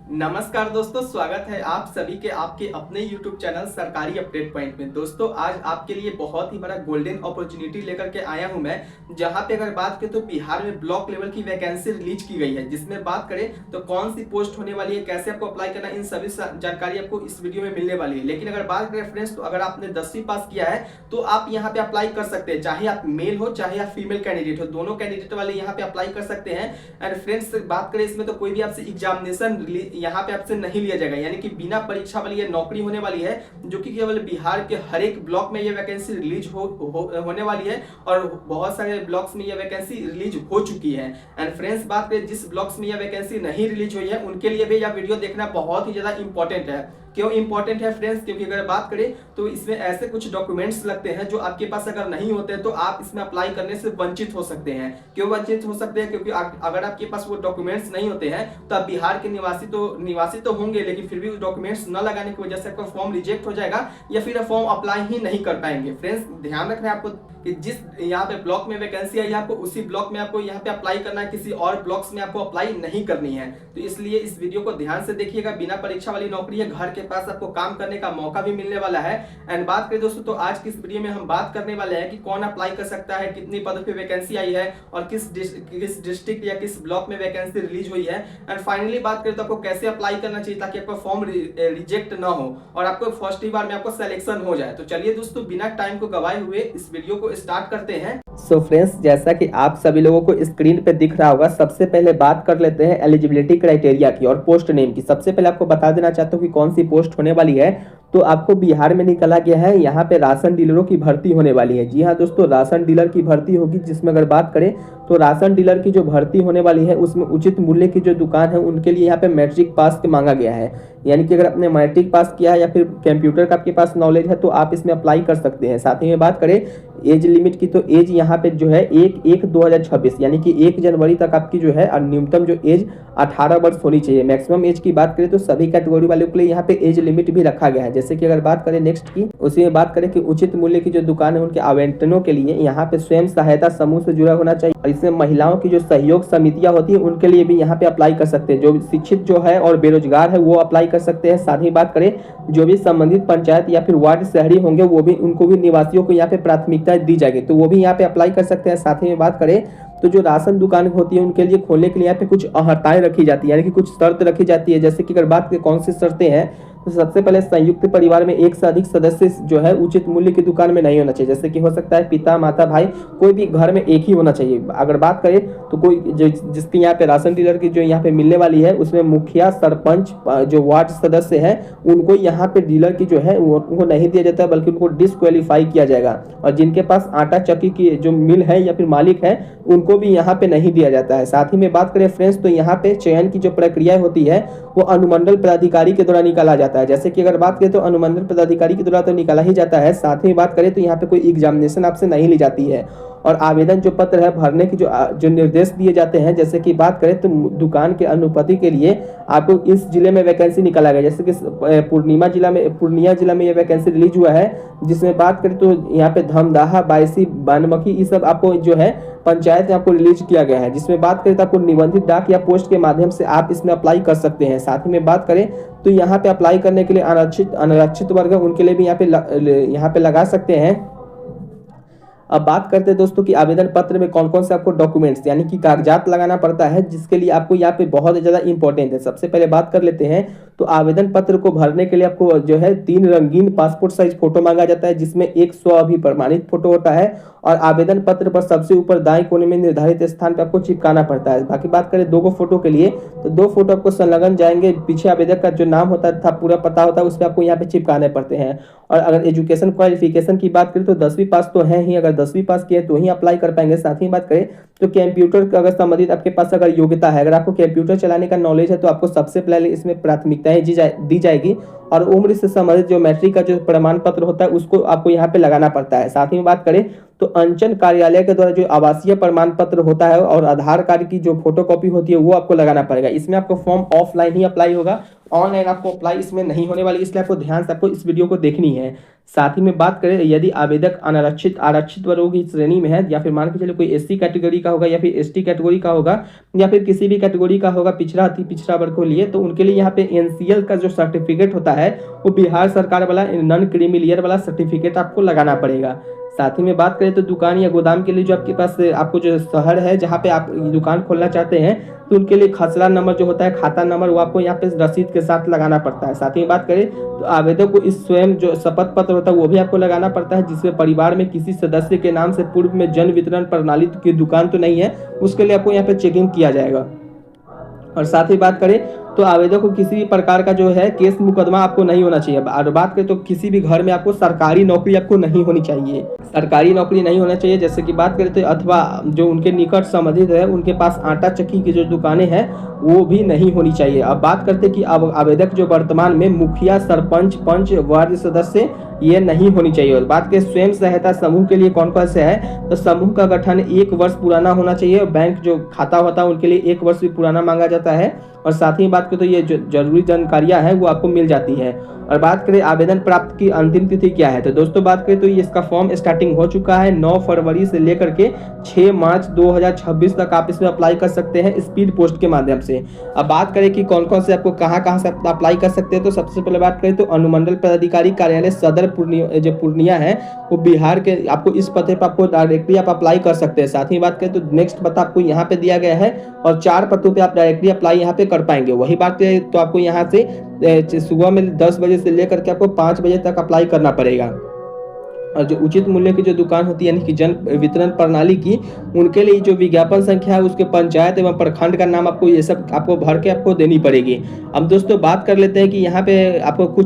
नमस्कार दोस्तों, स्वागत है आप सभी के आपके अपने YouTube चैनल सरकारी अपडेट पॉइंट में। दोस्तों आज आपके लिए बहुत ही बड़ा गोल्डन अपॉर्चुनिटी लेकर के आया हूं मैं, जहां पे अगर बात करें तो बिहार में ब्लॉक लेवल की वैकेंसी रिलीज की गई है, जिसमें बात करें तो कौन सी पोस्ट होने वाली है, कैसे आपको अप्लाई करना, इन सभी जानकारी आपको इस वीडियो में मिलने वाली है। लेकिन अगर बात करें फ्रेंड्स, तो अगर आपने 10वीं पास किया है तो आप यहाँ पे अप्लाई कर सकते हैं, चाहे आप मेल हो चाहे आप फीमेल कैंडिडेट हो, दोनों कैंडिडेट वाले यहाँ पे अप्लाई कर सकते हैं। एंड फ्रेंड्स बात करें इसमें तो कोई भी आपसे एग्जामिनेशन यहाँ पे आपसे नहीं लिया जाएगा, यानी कि बिना परीक्षा वाली ये नौकरी होने वाली है, जो कि केवल बिहार के हर एक ब्लॉक में ये वैकेंसी रिलीज होने वाली है और बहुत सारे ब्लॉक्स में ये वैकेंसी रिलीज हो चुकी है। एंड फ्रेंड्स बात करें जिस ब्लॉक्स में ये वैकेंसी नहीं रिलीज हुई है उनके लिए भी यह वीडियो देखना बहुत ही ज्यादा इंपॉर्टेंट है। क्यों इंपॉर्टेंट है फ्रेंड्स? क्योंकि अगर बात करें तो इसमें ऐसे कुछ डॉक्यूमेंट्स लगते हैं जो आपके पास अगर नहीं होते तो आप इसमें अप्लाई करने से वंचित हो सकते हैं। क्यों वंचित हो सकते हैं? क्योंकि अगर आपके पास वो डॉक्यूमेंट्स नहीं होते हैं तो आप बिहार के निवासी तो होंगे, लेकिन फिर भी उस डॉक्यूमेंट्स न लगाने की वजह से आपका फॉर्म रिजेक्ट हो जाएगा या फिर फॉर्म अप्लाई ही नहीं कर पाएंगे। फ्रेंड्स ध्यान रखना है आपको कि जिस यहाँ पे ब्लॉक में वैकेंसी आई है आपको उसी ब्लॉक में आपको यहाँ पे अप्लाई करना है, किसी और ब्लॉक्स में आपको अप्लाई नहीं करनी है। तो इसलिए इस वीडियो को ध्यान से देखिएगा। बिना परीक्षा वाली नौकरी है, घर के पास आपको काम करने का मौका भी मिलने वाला है। एंड बात करें दोस्तों तो आज की इस वीडियो में हम बात करने वाले हैं कि कौन अप्लाई कर सकता है, कितनी पदों पे वैकेंसी आई है और किस डिस्ट्रिक्ट या किस ब्लॉक में वैकेंसी रिलीज हुई है। एंड फाइनली बात करें तो आपको कैसे अप्लाई करना चाहिए ताकि आपका फॉर्म रिजेक्ट ना हो और आपको फर्स्ट ही बार में आपको सिलेक्शन हो जाए। तो चलिए दोस्तों बिना टाइम को गवाए हुए इस वीडियो को स्टार्ट करते हैं। सो फ्रेंड्स, जैसा कि आप सभी लोगों को स्क्रीन पे दिख रहा होगा, सबसे पहले बात कर लेते हैं एलिजिबिलिटी क्राइटेरिया की और पोस्ट नेम की। सबसे पहले आपको बता देना चाहता हूँ कि कौन सी पोस्ट होने वाली है। तो आपको बिहार में निकला गया है, यहाँ पे राशन डीलरों की भर्ती होने वाली है। जी हाँ दोस्तों, राशन डीलर की भर्ती होगी, जिसमें अगर बात करें तो राशन डीलर की जो भर्ती होने वाली है उसमें उचित मूल्य की जो दुकान है उनके लिए यहाँ पे मैट्रिक पास के मांगा गया है। यानी कि अगर आपने मैट्रिक पास किया है या फिर कंप्यूटर का आपके पास नॉलेज है तो आप इसमें अप्लाई कर सकते हैं। साथ ही में बात करें एज लिमिट की, तो एज यहाँ पे जो है 1/1/2026 यानी कि 1 जनवरी तक आपकी जो है न्यूनतम जो एज 18 वर्ष होनी चाहिए। मैक्सिमम एज की बात करें तो सभी कैटेगरी वालों के लिए यहाँ पे एज लिमिट भी रखा गया है। जैसे कि अगर बात करें नेक्स्ट की, उसी में बात करें कि उचित मूल्य की जो दुकान है उनके आवंटनों के लिए यहाँ पे स्वयं सहायता समूह से जुड़ा होना चाहिए और इसमें महिलाओं की जो सहयोग समितियां होती है उनके लिए भी यहाँ पे अप्लाई कर सकते हैं। जो शिक्षित जो है और बेरोजगार है वो अप्लाई कर सकते हैं। साथ ही बात करें जो भी संबंधित पंचायत या फिर वार्ड शहरी होंगे वो भी, उनको भी निवासियों को यहाँ पे प्राथमिकता दी जाएगी, तो वो भी यहाँ पे अप्लाई कर सकते हैं। साथ ही में बात करें तो जो राशन दुकान होती है उनके लिए खोलने के लिए यहाँ पे कुछ अहर्ताएं रखी जाती है, यानी कि कुछ शर्त रखी जाती है। जैसे कि अगर बात करें कौन सी शर्तें हैं, तो सबसे पहले संयुक्त परिवार में एक से अधिक सदस्य जो है उचित मूल्य की दुकान में नहीं होना चाहिए। जैसे कि हो सकता है पिता माता भाई, कोई भी घर में एक ही होना चाहिए। अगर बात करें तो कोई जिसकी यहाँ पे राशन डीलर की जो यहाँ पे मिलने वाली है उसमें मुखिया, सरपंच, जो वार्ड सदस्य है उनको यहाँ पे डीलर की जो है उनको नहीं दिया जाता, बल्कि उनको डिस्क्वालीफाई किया जाएगा। और जिनके पास आटा चक्की की जो मिल है या फिर मालिक है उनको भी यहाँ पे नहीं दिया जाता है। साथ ही में बात करें फ्रेंड्स तो यहाँ पे चयन की जो प्रक्रिया होती है वो अनुमंडल पदाधिकारी के द्वारा निकाला जाता है। जैसे कि अगर बात करें तो अनुमंडल पदाधिकारी के द्वारा तो निकाला ही जाता है। साथ ही बात करें तो यहाँ पे कोई एग्जामिनेशन आपसे नहीं ली जाती है और आवेदन जो पत्र है भरने की जो निर्देश दिए जाते हैं। जैसे कि बात करें तो दुकान के अनुपति के लिए आपको इस जिले में वैकेंसी निकाला गया, जैसे कि पूर्णिया जिला में ये वैकेंसी रिलीज हुआ है, जिसमें बात करें तो यहाँ पे धमदाहा, बायसी, बानमखी, ये सब आपको जो है पंचायत में आपको रिलीज किया गया है। जिसमें बात करें तो आपको निबंधित डाक या पोस्ट के माध्यम से आप इसमें अप्लाई कर सकते हैं। साथ ही में बात करें तो यहाँ पे अप्लाई करने के लिए अनारक्षित वर्ग है उनके लिए भी यहाँ पे लगा सकते हैं। अब बात करते हैं दोस्तों कि आवेदन पत्र में कौन कौन से आपको डॉक्यूमेंट्स यानी कि कागजात लगाना पड़ता है, जिसके लिए आपको यहाँ पे बहुत ज़्यादा इंपॉर्टेंट है। सबसे पहले बात कर लेते हैं तो आवेदन पत्र को भरने के लिए आपको जो है 3 रंगीन पासपोर्ट साइज फोटो मांगा जाता है, जिसमें एक स्वअभिप्रमाणित फोटो होता है और आवेदन पत्र पर सबसे ऊपर दाएं कोने में निर्धारित स्थान पर आपको चिपकाना पड़ता है। बाकी बात करें 2 फोटो के लिए तो 2 फोटो आपको संलग्न जाएंगे, पीछे आवेदक का जो नाम होता था पूरा पता होता है उस पर आपको यहाँ पे चिपकाने पड़ते हैं। और अगर एजुकेशन क्वालिफिकेशन की बात करें तो 10वीं पास तो है ही, अगर 10वीं पास किए तो ही अप्लाई कर पाएंगे। साथ ही बात करें तो कंप्यूटर का अगर संबंधित आपके पास अगर योग्यता है, अगर आपको कंप्यूटर चलाने का नॉलेज है तो आपको सबसे पहले इसमें प्राथमिकताएं दी जाएगी और उम्र से संबंधित जो मैट्रिक का जो प्रमाण पत्र होता है उसको आपको यहाँ पे लगाना पड़ता है। साथ ही में बात करें तो अंचल कार्यालय के द्वारा जो आवासीय प्रमाण पत्र होता है और आधार कार्ड की जो फोटोकॉपी होती है वो आपको लगाना पड़ेगा। इसमें आपको फॉर्म ऑफलाइन ही अप्लाई होगा, ऑनलाइन आपको अप्लाई इसमें नहीं होने वाली, इसलिए आपको ध्यान से आपको इस वीडियो को देखनी है। साथ ही में बात करें यदि आवेदक अनारक्षित आरक्षित वर्गों की श्रेणी में है या फिर मान के चलिए कोई एससी कैटेगरी का होगा या फिर एसटी कैटेगरी का होगा या फिर किसी भी कैटेगरी का होगा पिछड़ा अति पिछड़ा वर्ग को लिए, तो उनके लिए यहाँ पे एनसीएल का जो सर्टिफिकेट होता है वो बिहार सरकार वाला नॉन क्रीमी लेयर वाला सर्टिफिकेट आपको लगाना पड़ेगा। साथ ही में बात करें तो दुकान या गोदाम के लिए जो आपके पास आपको जो शहर है जहाँ पे आप दुकान खोलना चाहते हैं तो उनके लिए खसरा नंबर जो होता है खाता नंबर वो आपको यहाँ पे रसीद के साथ लगाना पड़ता है। साथ ही बात करें तो आवेदक को इस स्वयं जो शपथ पत्र होता है वो भी आपको लगाना पड़ता है, जिसमें परिवार में किसी सदस्य के नाम से पूर्व में जन वितरण प्रणाली की दुकान तो नहीं है, उसके लिए आपको यहाँ पे चेकिंग किया जाएगा। और साथ ही बात करें तो आवेदक को किसी भी प्रकार का जो है केस मुकदमा आपको नहीं होना चाहिए। और बात करें तो किसी भी घर में आपको सरकारी नौकरी आपको नहीं होनी चाहिए, सरकारी नौकरी नहीं होना चाहिए। जैसे कि बात करें तो अथवा जो उनके निकट संबंधित है उनके पास आटा चक्की की जो दुकानें हैं वो भी नहीं होनी चाहिए। अब बात करते कि अब आवेदक जो वर्तमान में मुखिया, सरपंच, पंच, वार्ड सदस्य ये नहीं होनी चाहिए। और बात करें स्वयं सहायता समूह के लिए कौन कौन से है तो समूह का गठन 1 वर्ष पुराना होना चाहिए और बैंक जो खाता होता है उनके लिए 1 वर्ष भी पुराना मांगा जाता है। और साथ ही बात करें तो ये जो जरूरी जानकारियां हैं वो आपको मिल जाती है। और बात करें आवेदन प्राप्त की अंतिम तिथि क्या है तो दोस्तों बात करें तो ये इसका फॉर्म स्टार्टिंग हो चुका है 9 फरवरी से लेकर के 6 मार्च 2026 तक आप इसमें अप्लाई कर सकते हैं स्पीड पोस्ट के माध्यम से। अब बात करें कि कौन कौन से आपको कहाँ से अप्लाई कर सकते हैं तो सबसे पहले बात करें तो अनुमंडल पदाधिकारी कार्यालय सदर पूर्णिया है वो बिहार के, आपको इस पते पर आपको डायरेक्टली आप अप्लाई कर सकते हैं। साथ ही बात करें तो नेक्स्ट पता आपको यहाँ पे दिया गया है और 4 पतों पे आप डायरेक्टली अप्लाई यहाँ पे कर पाएंगे। वही बात करें तो आपको यहाँ से सुबह में 10 बजे से लेकर के आपको 5 बजे तक अप्लाई करना पड़ेगा। और जो उचित मूल्य की जो दुकान होती है यानी कि जन वितरण प्रणाली की, उनके लिए जो विज्ञापन संख्या है उसके पंचायत एवं प्रखंड का नाम आपको ये सब आपको भर के आपको देनी पड़ेगी। अब दोस्तों बात कर लेते हैं कि यहाँ पे आपको आपको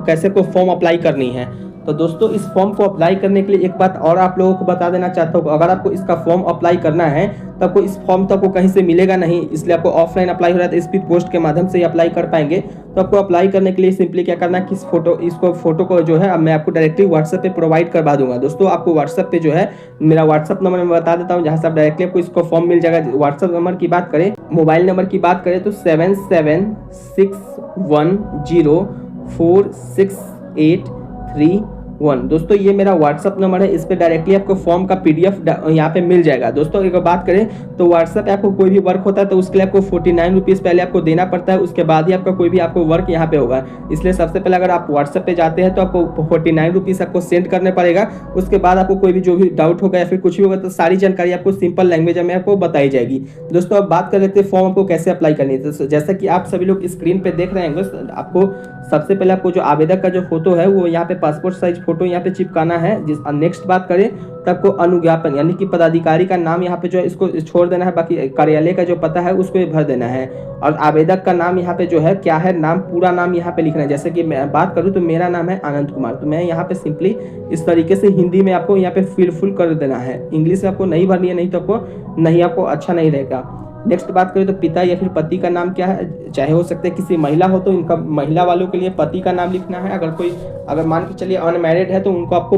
कैसे को फॉर्म अप्लाई करनी है। तो दोस्तों इस फॉर्म को अप्लाई करने के लिए एक बात और आप लोगों को बता देना चाहता हूँ, अगर आपको इसका फॉर्म अप्लाई करना है तो आपको इस फॉर्म तो आपको कहीं से मिलेगा नहीं, इसलिए आपको ऑफलाइन अप्लाई हो रहा है तो स्पीड पोस्ट के माध्यम से ही अप्लाई कर पाएंगे। तो आपको अप्लाई करने के लिए सिंपली क्या करना है कि इसको फोटो को जो है अब मैं आपको डायरेक्टली व्हाट्सएप पे प्रोवाइड करवा दूंगा। दोस्तों आपको व्हाट्सएप पे जो है मेरा व्हाट्सएप नंबर मैं बता देता हूँ जहाँ से आप डायरेक्टली आपको इसको फॉर्म मिल जाएगा। व्हाट्सएप नंबर की बात करें, मोबाइल नंबर की बात करें तो 7761046831। दोस्तों ये मेरा व्हाट्सअप नंबर है, इस पे डायरेक्टली आपको फॉर्म का पीडीएफ यहाँ पे मिल जाएगा। दोस्तों एक बात करें तो व्हाट्सएप आपको कोई भी वर्क होता है तो उसके लिए आपको 49 रुपीज़ पहले आपको देना पड़ता है, उसके बाद ही आपका कोई भी आपको वर्क यहाँ पे होगा। इसलिए सबसे पहले अगर आप व्हाट्सएप पे जाते हैं तो आपको 49 रुपीज़ आपको सेंड करने पड़ेगा। उसके बाद आपको कोई भी जो भी डाउट होगा या फिर कुछ भी होगा तो सारी जानकारी आपको सिंपल लैंग्वेज में आपको बताई जाएगी। दोस्तों अब बात कर लेते हैं फॉर्म आपको कैसे अप्लाई करनी है। तो जैसा कि आप सभी लोग स्क्रीन पे देख रहे हैं, आपको सबसे पहले आपको जो आवेदक का जो फोटो है वो यहाँ पे पासपोर्ट साइज फोटो यहाँ पे चिपकाना है। नेक्स्ट बात करें तो आपको अनुज्ञापन यानी कि पदाधिकारी का नाम यहाँ पे जो है इसको छोड़ देना है, बाकी कार्यालय का जो पता है उसको भर देना है। और आवेदक का नाम यहाँ पे जो है क्या है, नाम पूरा नाम यहाँ पे लिखना है। जैसे कि मैं बात करूँ तो मेरा नाम है आनंद कुमार, तो मैं यहाँ पे सिंपली इस तरीके से हिंदी में आपको यहाँ पे फुल कर देना है। इंग्लिश में आपको नहीं भरनी है, नहीं तो आपको अच्छा नहीं रहेगा। नेक्स्ट बात करें तो पिता या फिर पति का नाम क्या है, चाहे हो सकता है किसी महिला हो तो इनका महिला वालों के लिए पति का नाम लिखना है। अगर मान के चलिए अनमैरिड है तो उनको आपको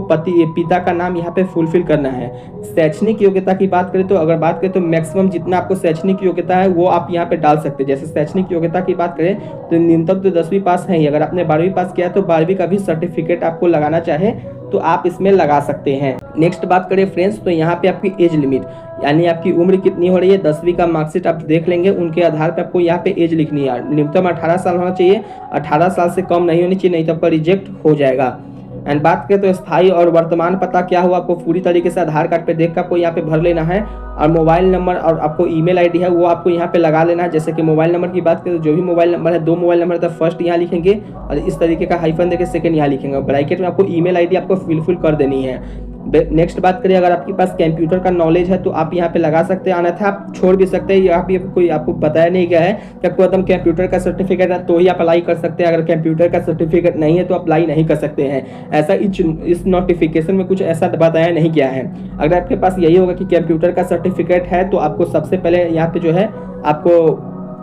पिता का नाम यहाँ पे फुलफिल करना है। शैक्षणिक योग्यता की बात करें तो अगर बात करें तो मैक्सिमम जितना आपको शैक्षणिक योग्यता है वो आप यहाँ पे डाल सकते हैं। जैसे शैक्षणिक योग्यता की बात करें तो न्यूनतम तो 10वीं पास है ही, अगर आपने 12वीं पास किया तो 12वीं का भी सर्टिफिकेट आपको लगाना चाहे तो आप इसमें लगा सकते हैं। नेक्स्ट बात करें फ्रेंड्स तो यहाँ पे आपकी एज लिमिट यानी आपकी उम्र कितनी हो रही है, 10वीं का मार्कशीट आप देख लेंगे, उनके आधार पे आपको यहाँ पे एज लिखनी है। न्यूनतम 18 साल होना चाहिए, 18 साल से कम नहीं होनी चाहिए, नहीं तो आपका रिजेक्ट हो जाएगा। एंड बात करें तो स्थायी और वर्तमान पता क्या हुआ आपको पूरी तरीके से आधार कार्ड पे देख कर आपको यहाँ पे भर लेना है। और मोबाइल नंबर और आपको ईमेल आईडी है वो आपको यहाँ पे लगा लेना है। जैसे कि मोबाइल नंबर की बात करें तो जो भी मोबाइल नंबर है, 2 मोबाइल नंबर तो फर्स्ट यहाँ लिखेंगे और इस तरीके का हाइफन देके सेकंड यहाँ लिखेंगे। ब्रैकेट में आपको ईमेल आईडी आपको फिल कर देनी है। नेक्स्ट बात करें अगर आपके पास कंप्यूटर का नॉलेज है तो आप यहाँ पे लगा सकते हैं, अन्यथा आप छोड़ भी सकते हैं। यहाँ पे कोई आपको बताया नहीं गया है कि आपको एकदम कंप्यूटर का सर्टिफिकेट है तो ही आप अप्लाई कर सकते हैं, अगर कंप्यूटर का सर्टिफिकेट नहीं है तो अप्लाई नहीं कर सकते हैं। ऐसा इस नोटिफिकेशन में कुछ ऐसा बताया नहीं गया है। अगर आपके पास यही होगा कि कंप्यूटर का सर्टिफिकेट है तो आपको सबसे पहले यहाँ पे जो है आपको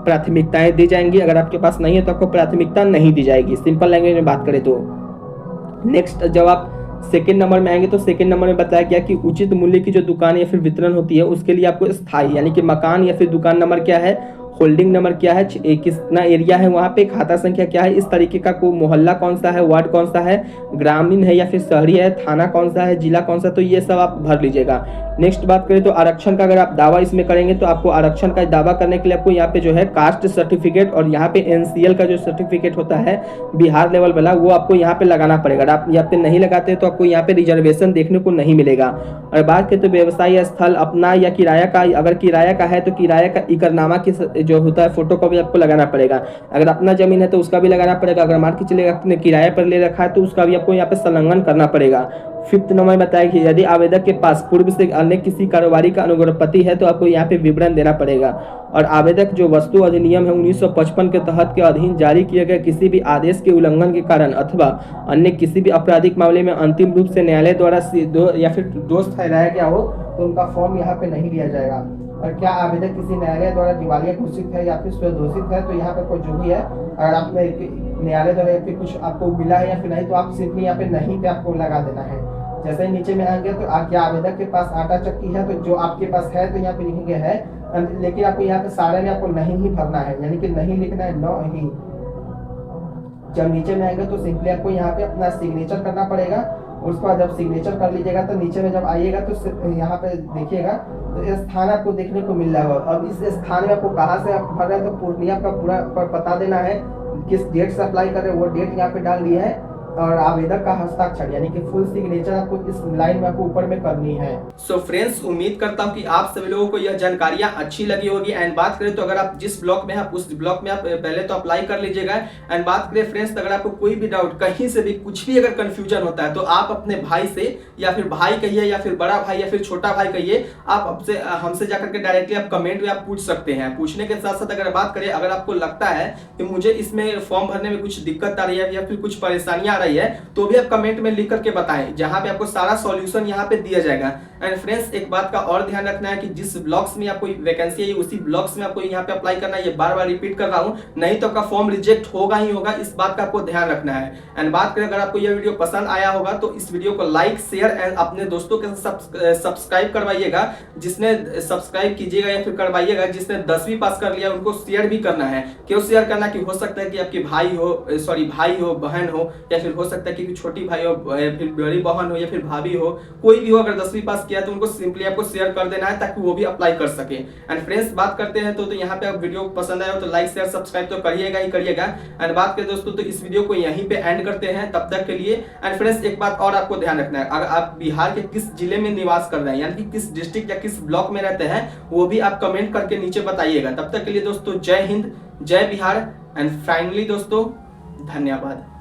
प्राथमिकताएं दी जाएंगी, अगर आपके पास नहीं है तो आपको प्राथमिकता नहीं दी जाएगी। सिंपल लैंग्वेज में बात करें तो नेक्स्ट जब आप सेकेंड नंबर में आएंगे तो सेकेंड नंबर में बताया गया कि उचित मूल्य की जो दुकान या फिर वितरण होती है उसके लिए आपको स्थायी यानी कि मकान या फिर दुकान नंबर क्या है, होल्डिंग नंबर क्या है, कितना एरिया है वहाँ पे, खाता संख्या क्या है, इस तरीके का को मोहल्ला कौन सा है, वार्ड कौन सा है, ग्रामीण है या फिर शहरी है, थाना कौन सा है, जिला कौन सा, तो ये सब आप भर लीजिएगा। नेक्स्ट बात करें तो आरक्षण का अगर आप दावा इसमें करेंगे तो आपको आरक्षण का दावा करने के लिए आपको यहाँ पे जो है कास्ट सर्टिफिकेट और यहाँ पे एनसीएल का जो सर्टिफिकेट होता है बिहार लेवल वाला वो आपको यहाँ पे लगाना पड़ेगा। अगर आप यहाँ पे नहीं लगाते हैं तो आपको यहाँ पे रिजर्वेशन देखने को नहीं मिलेगा। और बात करें तो व्यवसाय स्थल अपना या किराया का, अगर किराया का है तो किराया का इकरनामा की जो होता है फोटो कॉपी आपको लगाना पड़ेगा। अगर अपना जमीन है तो उसका भी लगाना पड़ेगा। अगर मान के चलेगा आपने किराए पर ले रखा है तो उसका भी आपको यहाँ पे संलग्न करना पड़ेगा। फिफ्थ नंबर में बताया कि यदि आवेदक के पास पूर्व से अन्य किसी कारोबारी का अनुज्ञापत्र है तो आपको यहाँ पे विवरण देना पड़ेगा। और आवेदक जो वस्तु अधिनियम है 1955 के तहत के अधीन जारी किए गए किसी भी आदेश के उल्लंघन के कारण अथवा अन्य किसी भी आपराधिक मामले में अंतिम रूप से न्यायालय द्वारा या फिर दोष ठहराया गया हो तो उनका फॉर्म यहाँ पे नहीं लिया जाएगा। और क्या आवेदक किसी न्यायालय द्वारा दिवालिया घोषित है या फिर स्वघोषित है तो यहाँ पे कोई जो भी है, अगर आपने न्यायालय द्वारा या फिर कुछ आपको मिला है या फिर नहीं तो आप सिंपली यहाँ पे नहीं पे आपको लगा देना है। जैसे ही नीचे में आएंगे तो क्या आवेदक के पास आटा चक्की है तो जो आपके पास है तो यहाँ पे लिखेंगे है, लेकिन आपको यहाँ पे सारे में आपको नहीं ही भरना है, यानी कि नहीं लिखना है, नो ही। जब नीचे में आएंगे तो सिंपली आपको यहाँ पे अपना सिग्नेचर करना पड़ेगा। उसके बाद जब सिग्नेचर कर लीजिएगा तो नीचे में जब आइएगा तो यहाँ पे देखिएगा तो ये स्थान आपको देखने को मिल जाएगा। अब इस स्थान में आपको कहाँ से आप भर रहे हैं तो पूर्णिया का पूरा पता देना है, किस डेट से अप्लाई कर रहे हैं वो डेट यहाँ पे डाल दिया है और आवेदक का हस्ताक्षर यानी कि फुल सिग्नेचर आपको इस लाइन में आपको ऊपर में करनी है। सो फ्रेंड्स, उम्मीद करता हूँ कि आप सभी लोगों को यह जानकारियां अच्छी लगी होगी। एंड बात करें तो अगर आप जिस ब्लॉक में हैं उस ब्लॉक में आप पहले तो अप्लाई कर लीजिएगा। एंड बात करें फ्रेंड्स, अगर आपको कोई भी डाउट कहीं से भी कुछ भी अगर कंफ्यूजन होता है तो आप अपने भाई से या फिर भाई कहिए या फिर बड़ा भाई या फिर छोटा भाई कहिए, आप हमसे जाकर के डायरेक्टली आप कमेंट में आप पूछ सकते हैं। पूछने के साथ साथ अगर बात करें, अगर आपको लगता है कि मुझे इसमें फॉर्म भरने में कुछ दिक्कत आ रही है या फिर कुछ परेशानियां रही है तो भी आप कमेंट में लिख करके बताएं, जहां पे आपको सारा सॉल्यूशन यहां पे दिया जाएगा। एंड फ्रेंड्स, एक बात का और ध्यान रखना है कि जिस ब्लॉक्स में आपको वैकेंसी है उसी ब्लॉक्स में आपको यहाँ पे अप्लाई करना है। ये बार बार रिपीट कर रहा हूँ, नहीं तो आपका फॉर्म रिजेक्ट होगा ही होगा, इस बात का आपको ध्यान रखना है। एंड बात करें, अगर आपको यह वीडियो पसंद आया होगा तो इस वीडियो को लाइक शेयर एंड अपने दोस्तों के साथ सब्सक्राइब करवाइएगा। जिसने सब्सक्राइब कीजिएगा या फिर करवाइएगा, जिसने 10वीं पास कर लिया उनको शेयर भी करना है। क्यों शेयर करना कि हो सकता है कि आपके भाई हो, बहन हो, या फिर हो सकता है कि छोटी भाई हो, फिर बड़ी बहन हो या फिर भाभी हो, कोई भी हो, अगर 10वीं पास किया तो उनको सिंपली आपको शेयर कर देना है ताकि वो भी अप्लाई कर सके। एंड फ्रेंड्स, बात करते हैं तो यहाँ पे आप वीडियो पसंद आया हो तो लाइक शेयर सब्सक्राइब तो करिएगा ही करिएगा। एंड बात करें दोस्तों तो इस वीडियो को यहीं पे एंड करते हैं तब तक के लिए। एंड फ्रेंड्स, एक बात और आपको ध्यान रखना है, अगर आप बिहार के किस जिले में निवास कर रहे हैं यानी कि किस डिस्ट्रिक्ट या किस ब्लॉक में रहते हैं वो भी आप कमेंट करके नीचे बताइएगा। तब तक के लिए दोस्तों जय हिंद, जय बिहार एंड फाइनली दोस्तों धन्यवाद।